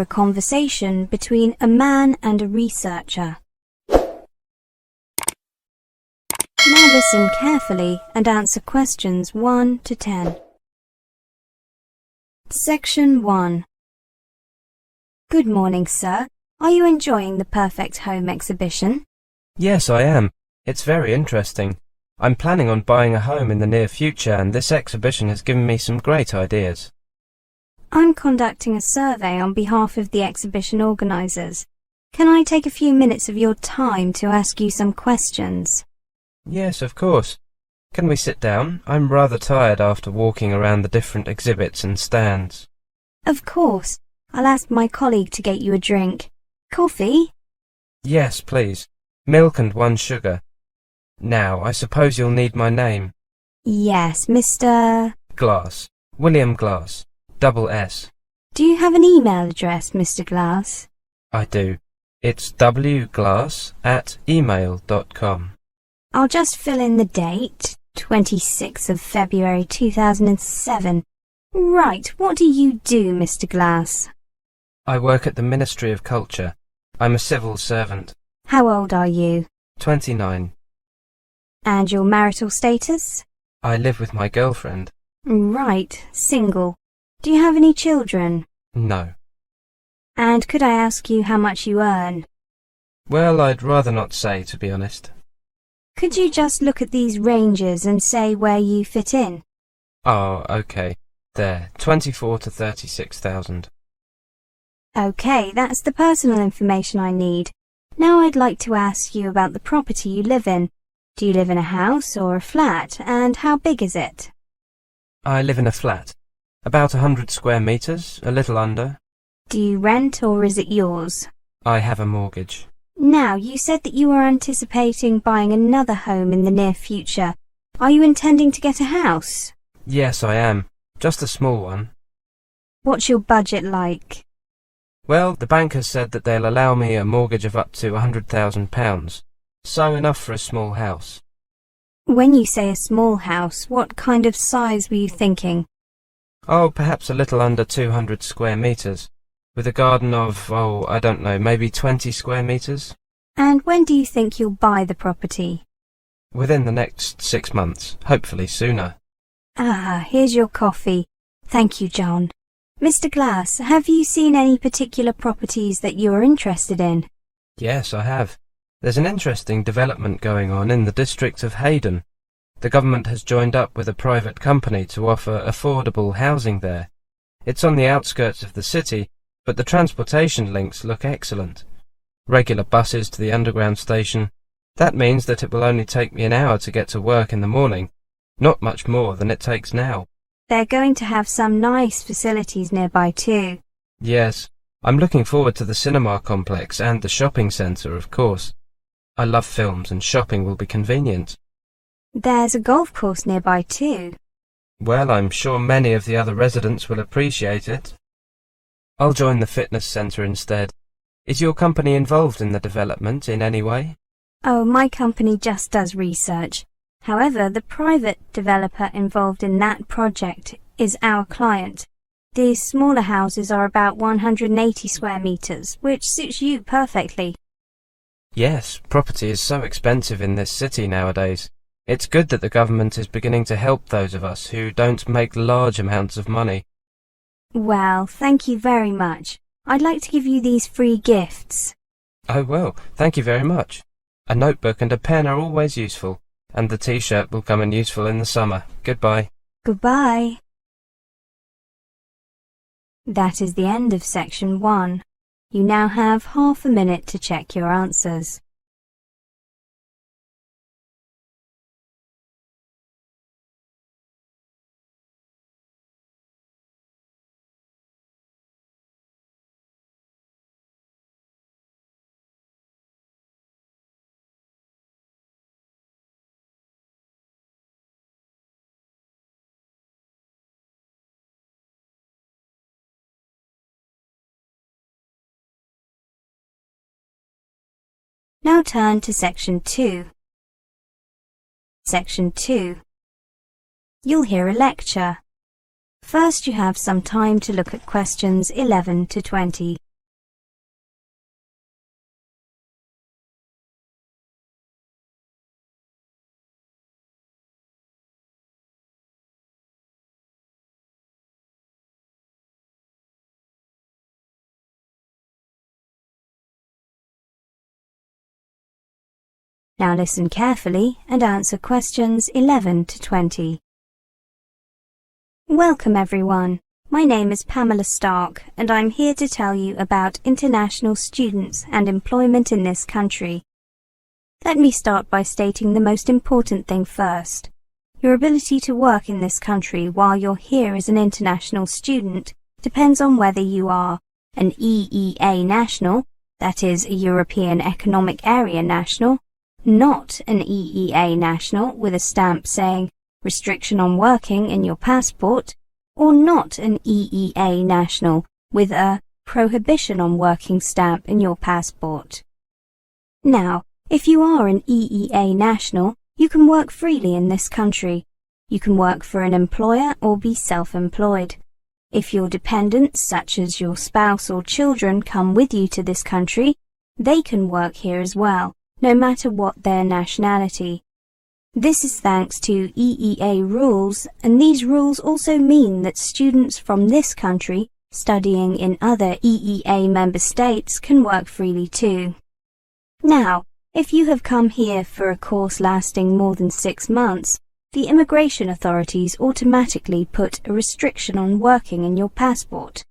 hear a conversation between a man and a researcher. Now listen carefully and answer questions 1 to 10. Section 1. Good morning, sir. Are you enjoying the Perfect Home exhibition? Yes, I am. It's very interesting. I'm planning on buying a home in the near future, and this exhibition has given me some great ideas. I'm conducting a survey on behalf of the exhibition organisers. Can I take a few minutes of your time to ask you some questions? Yes, of course. Can we sit down? I'm rather tired after walking around the different exhibits and stands. Of course. I'll ask my colleague to get you a drink. Coffee? Yes, please. Milk and 1 sugar. Now, I suppose you'll need my name. Yes, Mr. Glass. William Glass. Double S. Do you have an email address, Mr. Glass? I do. It's wglass@email.com. I'll just fill in the date, 26th of February 2007. Right, what do you do, Mr. Glass? I work at the Ministry of Culture. I'm a civil servant. How old are you? 29. And your marital status? I live with my girlfriend. Right, single. Do you have any children? No. And could I ask you how much you earn? Well, I'd rather not say, to be honest. Could you just look at these ranges and say where you fit in? Oh, okay. There, 24 to 36,000. Okay, that's the personal information I need. Now I'd like to ask you about the property you live in. Do you live in a house or a flat, and how big is it? I live in a flat. About 100 square metres, a little under. Do you rent or is it yours? I have a mortgage. Now, you said that you were anticipating buying another home in the near future. Are you intending to get a house? Yes, I am. Just a small one. What's your budget like? Well, the bank has said that they'll allow me a mortgage of up to £100,000. So enough for a small house. When you say a small house, what kind of size were you thinking? Oh, perhaps a little under 200 square metres. With a garden of, I don't know, maybe 20 square metres. And when do you think you'll buy the property? Within the next 6 months, hopefully sooner. Ah, here's your coffee. Thank you, John. Mr. Glass, have you seen any particular properties that you are interested in? Yes, I have. There's an interesting development going on in the district of Hayden. The government has joined up with a private company to offer affordable housing there. It's on the outskirts of the city, but the transportation links look excellent. Regular buses to the underground station. That means that it will only take me an hour to get to work in the morning, not much more than it takes now. They're going to have some nice facilities nearby too. Yes, I'm looking forward to the cinema complex and the shopping centre, of course. I love films and shopping will be convenient. There's a golf course nearby too. Well, I'm sure many of the other residents will appreciate it. I'll join the fitness centre instead. Is your company involved in the development in any way? Oh, my company just does research. However, the private developer involved in that project is our client. These smaller houses are about 180 square metres, which suits you perfectly. Yes, property is so expensive in this city nowadays. It's good that the government is beginning to help those of us who don't make large amounts of money. Well, thank you very much. I'd like to give you these free gifts. Oh well, thank you very much. A notebook and a pen are always useful, and the t-shirt will come in useful in the summer. Goodbye. Goodbye. That is the end of section 1. You now have half a minute to check your answers. Now turn to section 2. Section 2. You'll hear a lecture. First you have some time to look at questions 11 to 20. Now listen carefully and answer questions 11 to 20. Welcome everyone. My name is Pamela Stark and I'm here to tell you about international students and employment in this country. Let me start by stating the most important thing first. Your ability to work in this country while you're here as an international student depends on whether you are an EEA national, that is a European Economic Area national, not an EEA national with a stamp saying restriction on working in your passport, or not an EEA national with a prohibition on working stamp in your passport. Now, if you are an EEA national, you can work freely in this country. You can work for an employer or be self-employed. If your dependents, such as your spouse or children, come with you to this country, they can work here as well, no matter what their nationality. This is thanks to EEA rules, and these rules also mean that students from this country studying in other EEA member states can work freely too. Now, if you have come here for a course lasting more than 6 months, the immigration authorities automatically put a restriction on working in your passport.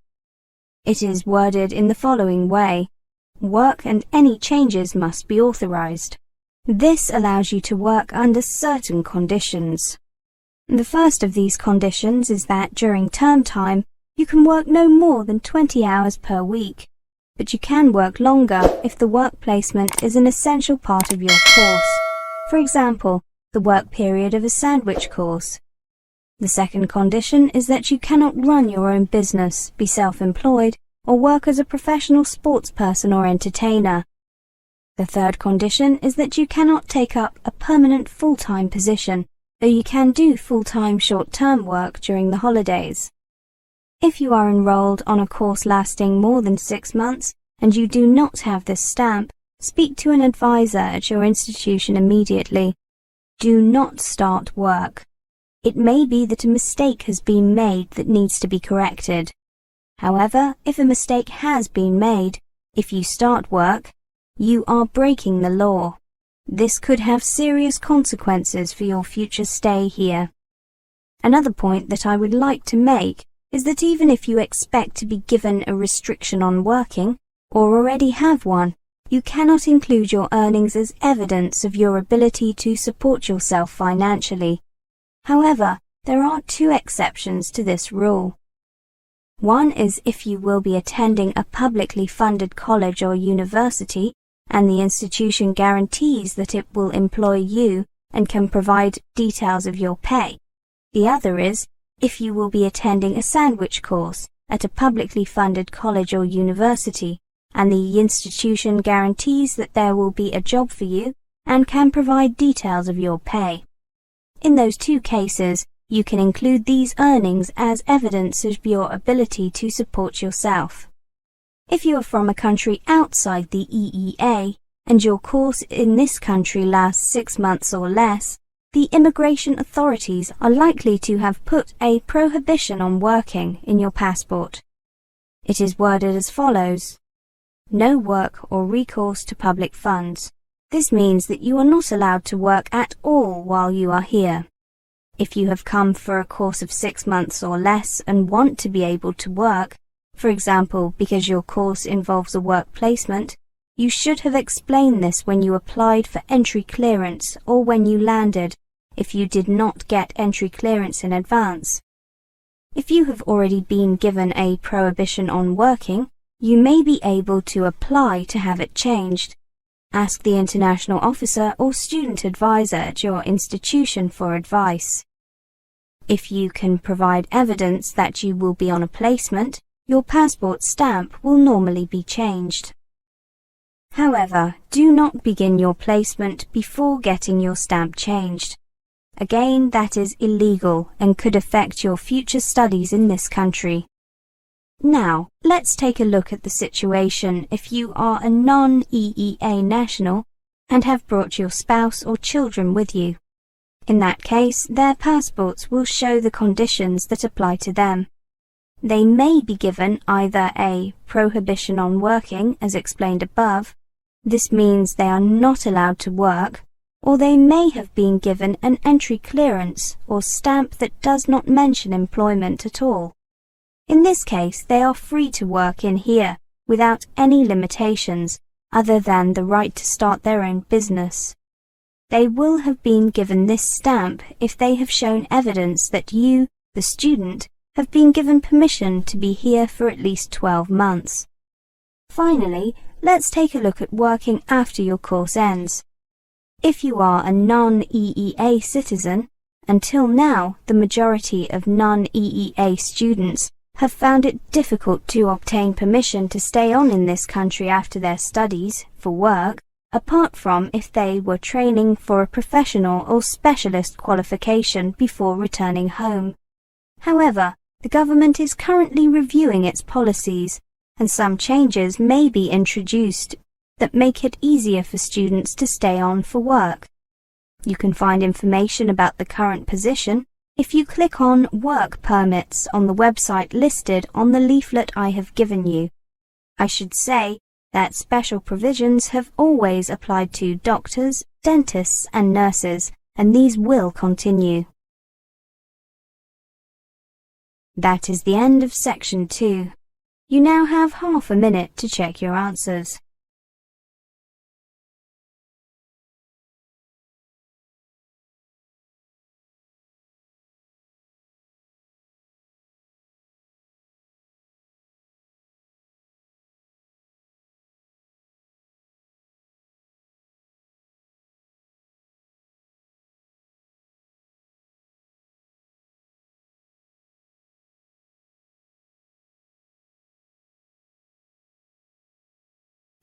It is worded in the following way: work and any changes must be authorized. This allows you to work under certain conditions. The first of these conditions is that during term time, you can work no more than 20 hours per week, but you can work longer if the work placement is an essential part of your course. For example, the work period of a sandwich course. The second condition is that you cannot run your own business, be self-employed, or work as a professional sports person or entertainer. The third condition is that you cannot take up a permanent full-time position, though you can do full-time short-term work during the holidays. If you are enrolled on a course lasting more than 6 months and you do not have this stamp, speak to an advisor at your institution immediately. Do not start work. It may be that a mistake has been made that needs to be corrected. However, if a mistake has been made, if you start work, you are breaking the law. This could have serious consequences for your future stay here. Another point that I would like to make is that even if you expect to be given a restriction on working, or already have one, you cannot include your earnings as evidence of your ability to support yourself financially. However, there are 2 exceptions to this rule. One is if you will be attending a publicly funded college or university, and the institution guarantees that it will employ you and can provide details of your pay. The other is if you will be attending a sandwich course at a publicly funded college or university, and the institution guarantees that there will be a job for you and can provide details of your pay. In those 2 cases, you can include these earnings as evidence of your ability to support yourself. If you are from a country outside the EEA and your course in this country lasts 6 months or less, the immigration authorities are likely to have put a prohibition on working in your passport. It is worded as follows: no work or recourse to public funds. This means that you are not allowed to work at all while you are here. If you have come for a course of 6 months or less and want to be able to work, for example because your course involves a work placement, you should have explained this when you applied for entry clearance or when you landed, if you did not get entry clearance in advance. If you have already been given a prohibition on working, you may be able to apply to have it changed. Ask the international officer or student advisor at your institution for advice. If you can provide evidence that you will be on a placement, your passport stamp will normally be changed. However, do not begin your placement before getting your stamp changed. Again, that is illegal and could affect your future studies in this country. Now, let's take a look at the situation if you are a non-EEA national and have brought your spouse or children with you. In that case, their passports will show the conditions that apply to them. They may be given either a prohibition on working, as explained above. This means they are not allowed to work, or they may have been given an entry clearance or stamp that does not mention employment at all. In this case, they are free to work in here without any limitations other than the right to start their own business. They will have been given this stamp if they have shown evidence that you, the student, have been given permission to be here for at least 12 months. Finally, let's take a look at working after your course ends. If you are a non-EEA citizen, until now the majority of non-EEA students have found it difficult to obtain permission to stay on in this country after their studies for work, apart from if they were training for a professional or specialist qualification before returning home. However, the government is currently reviewing its policies, and some changes may be introduced that make it easier for students to stay on for work. You can find information about the current position if you click on Work Permits on the website listed on the leaflet I have given you. I should say that special provisions have always applied to doctors, dentists and nurses, and these will continue. That is the end of section 2. You now have half a minute to check your answers.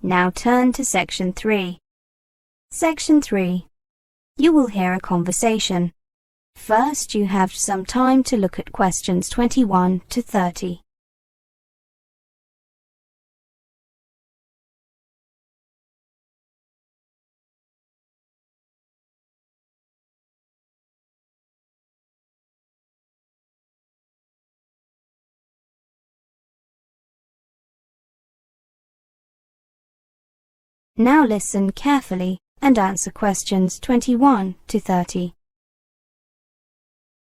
Now turn to section 3. Section 3. You will hear a conversation. First, you have some time to look at questions 21 to 30. Now listen carefully and answer questions 21 to 30.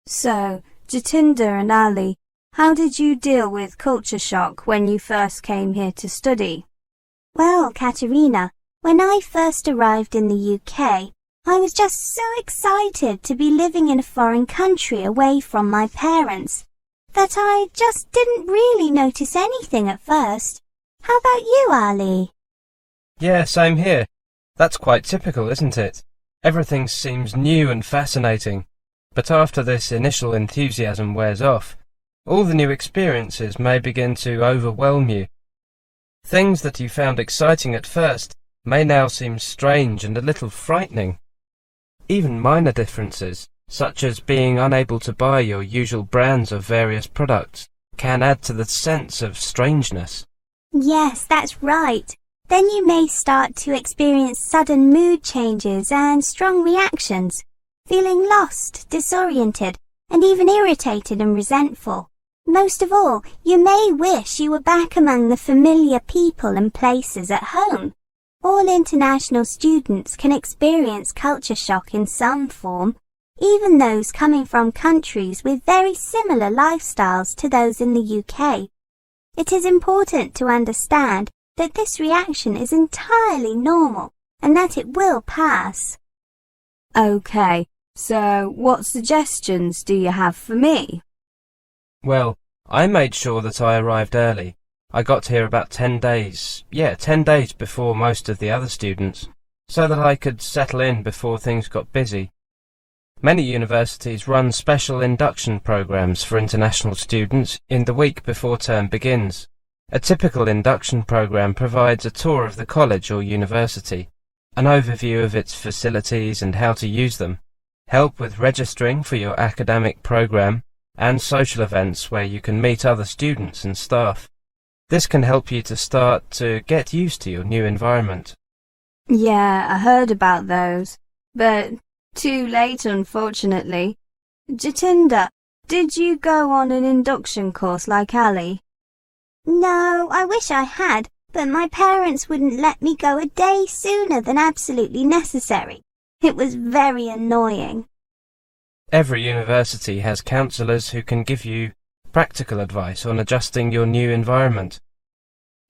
So, Jatinder and Ali, how did you deal with culture shock when you first came here to study? Well, Katerina, when I first arrived in the UK, I was just so excited to be living in a foreign country away from my parents that I just didn't really notice anything at first. How about you, Ali? Yeah, same here. That's quite typical, isn't it? Everything seems new and fascinating, but after this initial enthusiasm wears off, all the new experiences may begin to overwhelm you. Things that you found exciting at first may now seem strange and a little frightening. Even minor differences, such as being unable to buy your usual brands of various products, can add to the sense of strangeness. Yes, that's right. Then you may start to experience sudden mood changes and strong reactions, feeling lost, disoriented, and even irritated and resentful. Most of all, you may wish you were back among the familiar people and places at home. All international students can experience culture shock in some form, even those coming from countries with very similar lifestyles to those in the UK. It is important to understand that this reaction is entirely normal and that it will pass. Okay, so what suggestions do you have for me? Well, I made sure that I arrived early. I got here about 10 days, 10 days before most of the other students, so that I could settle in before things got busy. Many universities run special induction programs for international students in the week before term begins. A typical induction program provides a tour of the college or university, an overview of its facilities and how to use them, help with registering for your academic program, and social events where you can meet other students and staff. This can help you to start to get used to your new environment. Yeah, I heard about those, but too late, unfortunately. Jatinder, did you go on an induction course like Ali? No, I wish I had, but my parents wouldn't let me go a day sooner than absolutely necessary. It was very annoying. Every university has counsellors who can give you practical advice on adjusting your new environment.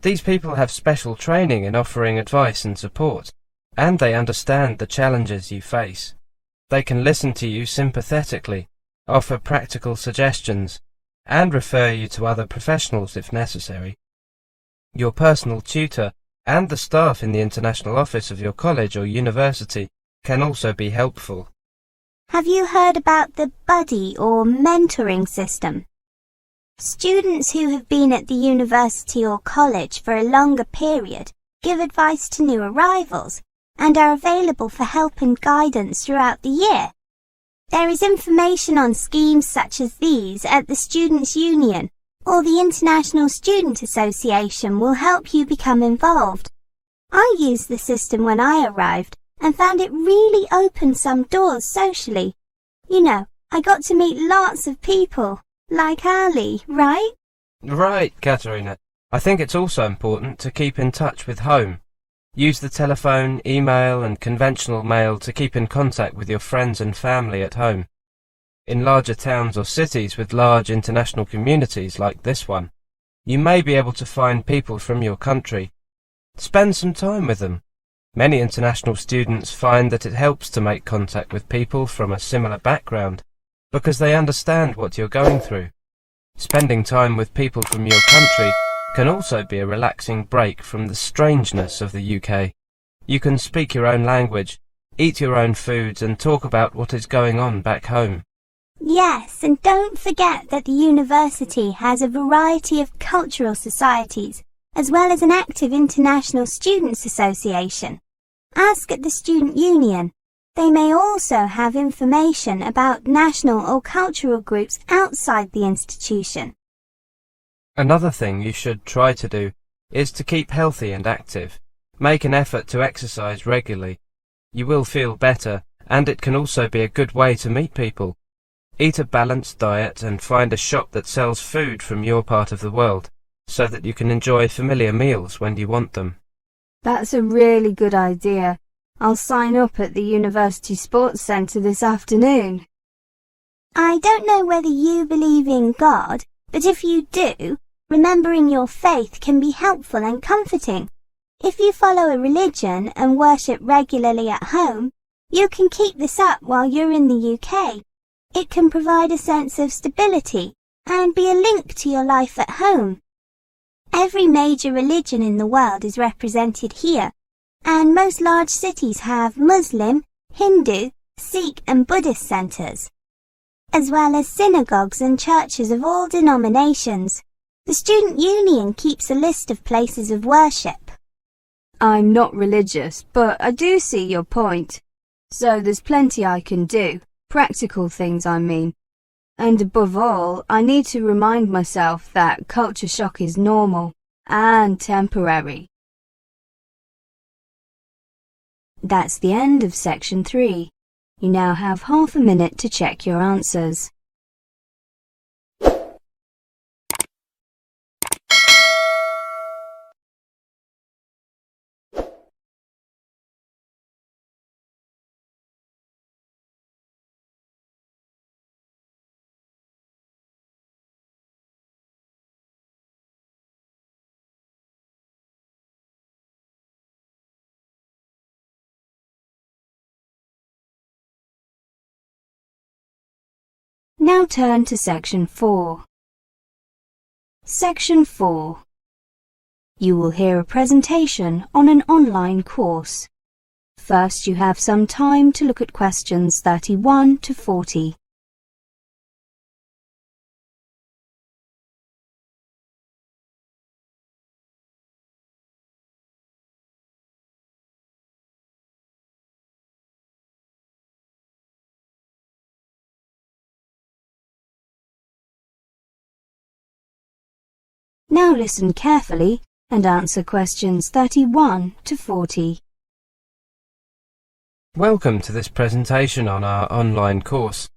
These people have special training in offering advice and support, and they understand the challenges you face. They can listen to you sympathetically, offer practical suggestions, and refer you to other professionals if necessary. Your personal tutor and the staff in the international office of your college or university can also be helpful. Have you heard about the buddy or mentoring system? Students who have been at the university or college for a longer period give advice to new arrivals and are available for help and guidance throughout the year. There is information on schemes such as these at the Students' Union, or the International Student Association will help you become involved. I used the system when I arrived and found it really opened some doors socially. You know, I got to meet lots of people, like Ali, right? Right, Katerina. I think it's also important to keep in touch with home. Use the telephone, email and conventional mail to keep in contact with your friends and family at home. In larger towns or cities with large international communities like this one, you may be able to find people from your country. Spend some time with them. Many international students find that it helps to make contact with people from a similar background because they understand what you're going through. Spending time with people from your country can also be a relaxing break from the strangeness of the UK. You can speak your own language, eat your own foods and talk about what is going on back home. Yes, and don't forget that the university has a variety of cultural societies, as well as an active International Students Association. Ask at the Student Union. They may also have information about national or cultural groups outside the institution. Another thing you should try to do is to keep healthy and active. Make an effort to exercise regularly. You will feel better, and it can also be a good way to meet people. Eat a balanced diet and find a shop that sells food from your part of the world, so that you can enjoy familiar meals when you want them. That's a really good idea. I'll sign up at the University Sports Centre this afternoon. I don't know whether you believe in God, but if you do, remembering your faith can be helpful and comforting. If you follow a religion and worship regularly at home, you can keep this up while you're in the UK. It can provide a sense of stability and be a link to your life at home. Every major religion in the world is represented here, and most large cities have Muslim, Hindu, Sikh and Buddhist centres, as well as synagogues and churches of all denominations. The Student Union keeps a list of places of worship. I'm not religious, but I do see your point. So there's plenty I can do, practical things I mean. And above all, I need to remind myself that culture shock is normal and temporary. That's the end of section 3. You now have half a minute to check your answers. Now turn to section 4. Section 4. You will hear a presentation on an online course. First, you have some time to look at questions 31 to 40. Now listen carefully and answer questions 31 to 40. Welcome to this presentation on our online course,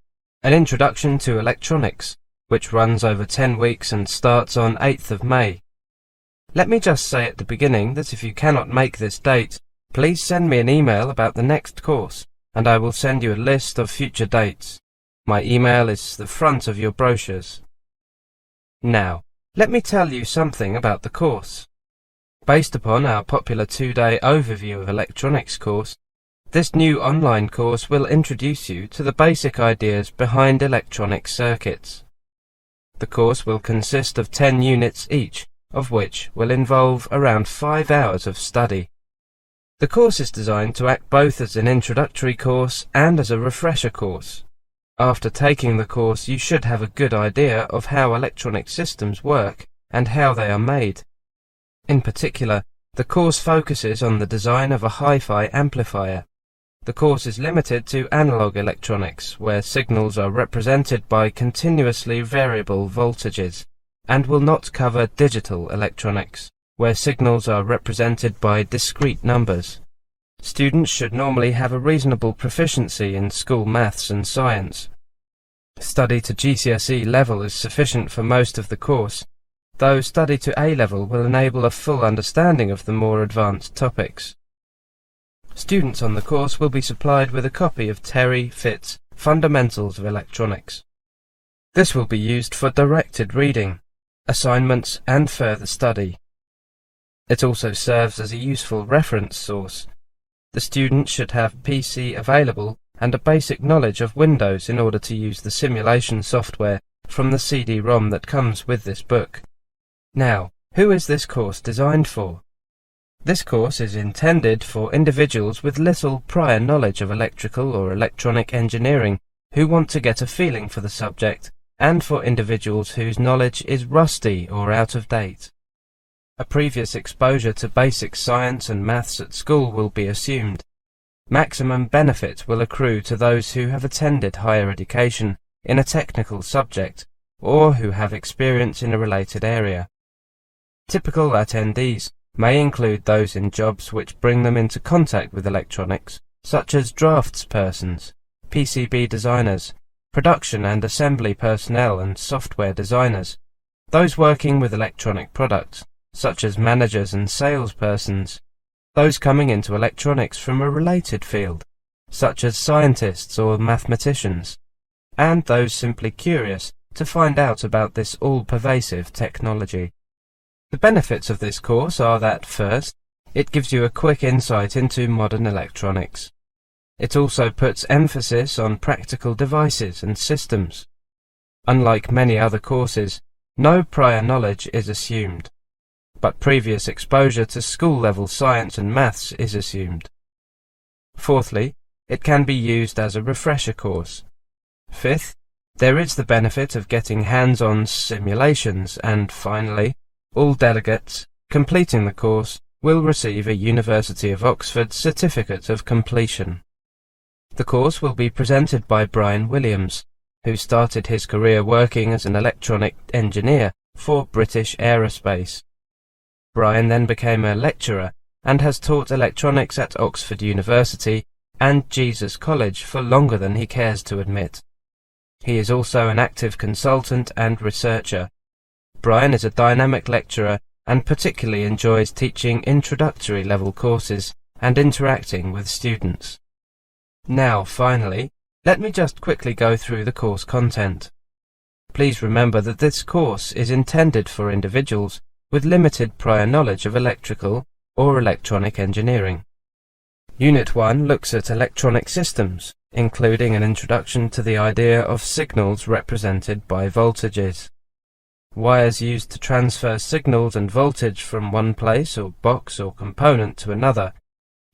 An Introduction to Electronics, which runs over 10 weeks and starts on 8th of May. Let me just say at the beginning that if you cannot make this date, please send me an email about the next course, and I will send you a list of future dates. My email is the front of your brochures. Now, let me tell you something about the course. Based upon our popular 2-day overview of electronics course, this new online course will introduce you to the basic ideas behind electronic circuits. The course will consist of 10 units each, of which will involve around 5 hours of study. The course is designed to act both as an introductory course and as a refresher course. After taking the course, you should have a good idea of how electronic systems work and how they are made. In particular, the course focuses on the design of a hi-fi amplifier. The course is limited to analog electronics, where signals are represented by continuously variable voltages, and will not cover digital electronics, where signals are represented by discrete numbers. Students should normally have a reasonable proficiency in school maths and science. Study to GCSE level is sufficient for most of the course, though study to A level will enable a full understanding of the more advanced topics. Students on the course will be supplied with a copy of Terry Fitt's Fundamentals of Electronics. This will be used for directed reading, assignments and further study. It also serves as a useful reference source. The student should have PC available and a basic knowledge of Windows in order to use the simulation software from the CD-ROM that comes with this book. Now, who is this course designed for? This course is intended for individuals with little prior knowledge of electrical or electronic engineering who want to get a feeling for the subject, and for individuals whose knowledge is rusty or out of date. A previous exposure to basic science and maths at school will be assumed. Maximum benefit will accrue to those who have attended higher education in a technical subject, or who have experience in a related area. Typical attendees may include those in jobs which bring them into contact with electronics, such as draftspersons, PCB designers, production and assembly personnel and software designers, those working with electronic products, such as managers and salespersons, those coming into electronics from a related field, such as scientists or mathematicians, and those simply curious to find out about this all-pervasive technology. The benefits of this course are that, first, it gives you a quick insight into modern electronics. It also puts emphasis on practical devices and systems. Unlike many other courses, no prior knowledge is assumed, but previous exposure to school-level science and maths is assumed. Fourthly, it can be used as a refresher course. Fifth, there is the benefit of getting hands-on simulations, and finally, all delegates completing the course will receive a University of Oxford certificate of completion. The course will be presented by Brian Williams, who started his career working as an electronic engineer for British Aerospace. Brian then became a lecturer and has taught electronics at Oxford University and Jesus College for longer than he cares to admit. He is also an active consultant and researcher. Brian is a dynamic lecturer and particularly enjoys teaching introductory level courses and interacting with students. Now, finally, let me just quickly go through the course content. Please remember that this course is intended for individuals with limited prior knowledge of electrical or electronic engineering. Unit 1 looks at electronic systems, including an introduction to the idea of signals represented by voltages. Wires used to transfer signals and voltage from one place or box or component to another,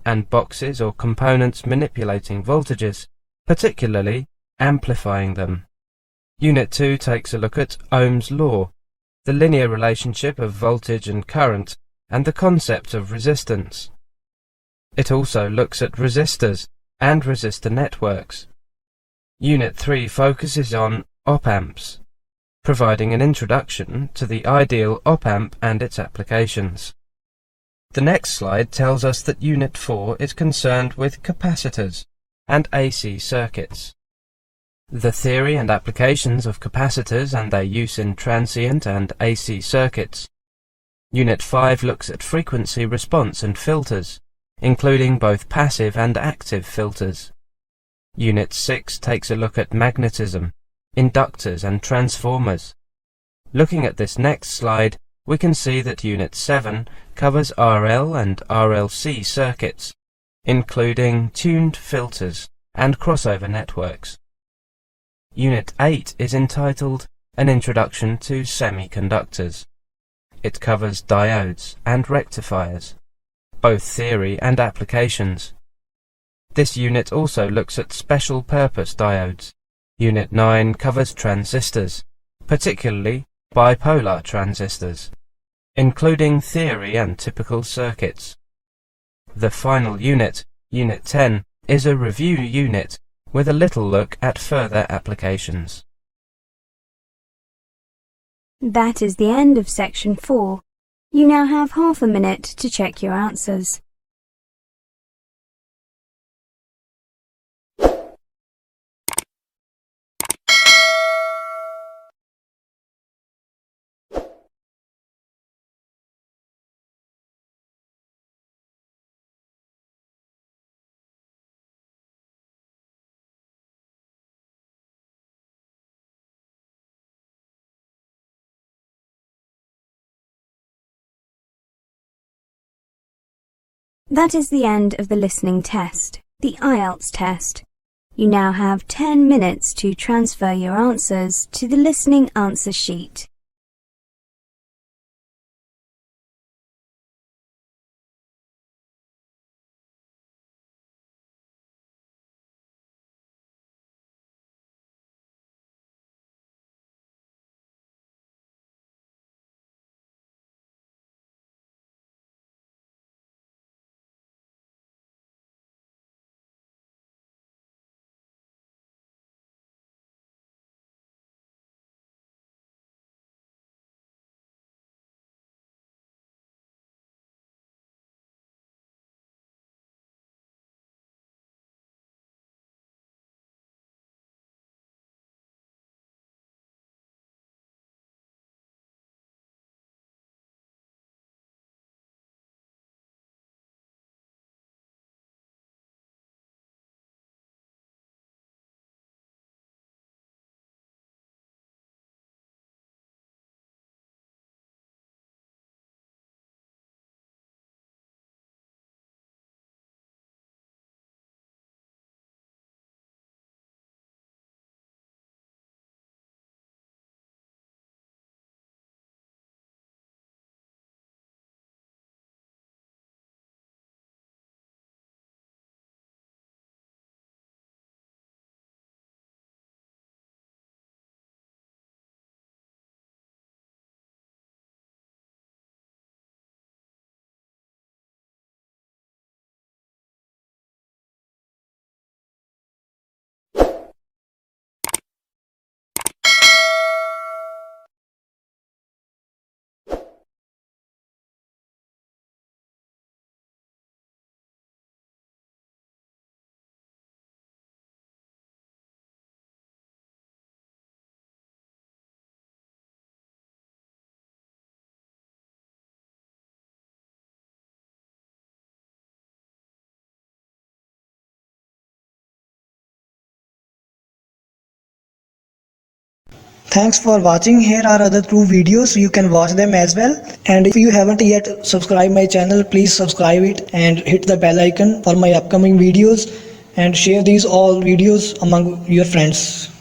and boxes or components manipulating voltages, particularly amplifying them. Unit 2 takes a look at Ohm's law, the linear relationship of voltage and current, and the concept of resistance. It also looks at resistors and resistor networks. Unit 3 focuses on op-amps, providing an introduction to the ideal op-amp and its applications. The next slide tells us that Unit 4 is concerned with capacitors and AC circuits. The theory and applications of capacitors and their use in transient and AC circuits. Unit 5 looks at frequency response and filters, including both passive and active filters. Unit 6 takes a look at magnetism, inductors and transformers. Looking at this next slide, we can see that Unit 7 covers RL and RLC circuits, including tuned filters and crossover networks. Unit 8 is entitled An Introduction to Semiconductors. It covers diodes and rectifiers, both theory and applications. This unit also looks at special purpose diodes. Unit 9 covers transistors, particularly bipolar transistors, including theory and typical circuits. The final unit, Unit 10, is a review unit with a little look at further applications. That is the end of section 4. You now have half a minute to check your answers. That is the end of the listening test, the Ielts test. You now have 10 minutes to transfer your answers to the listening answer sheet. Thanks for watching. Here are other 2 videos. You can watch them as well. And if you haven't yet subscribed my channel, please subscribe it and hit the bell icon for my upcoming videos and share these all videos among your friends.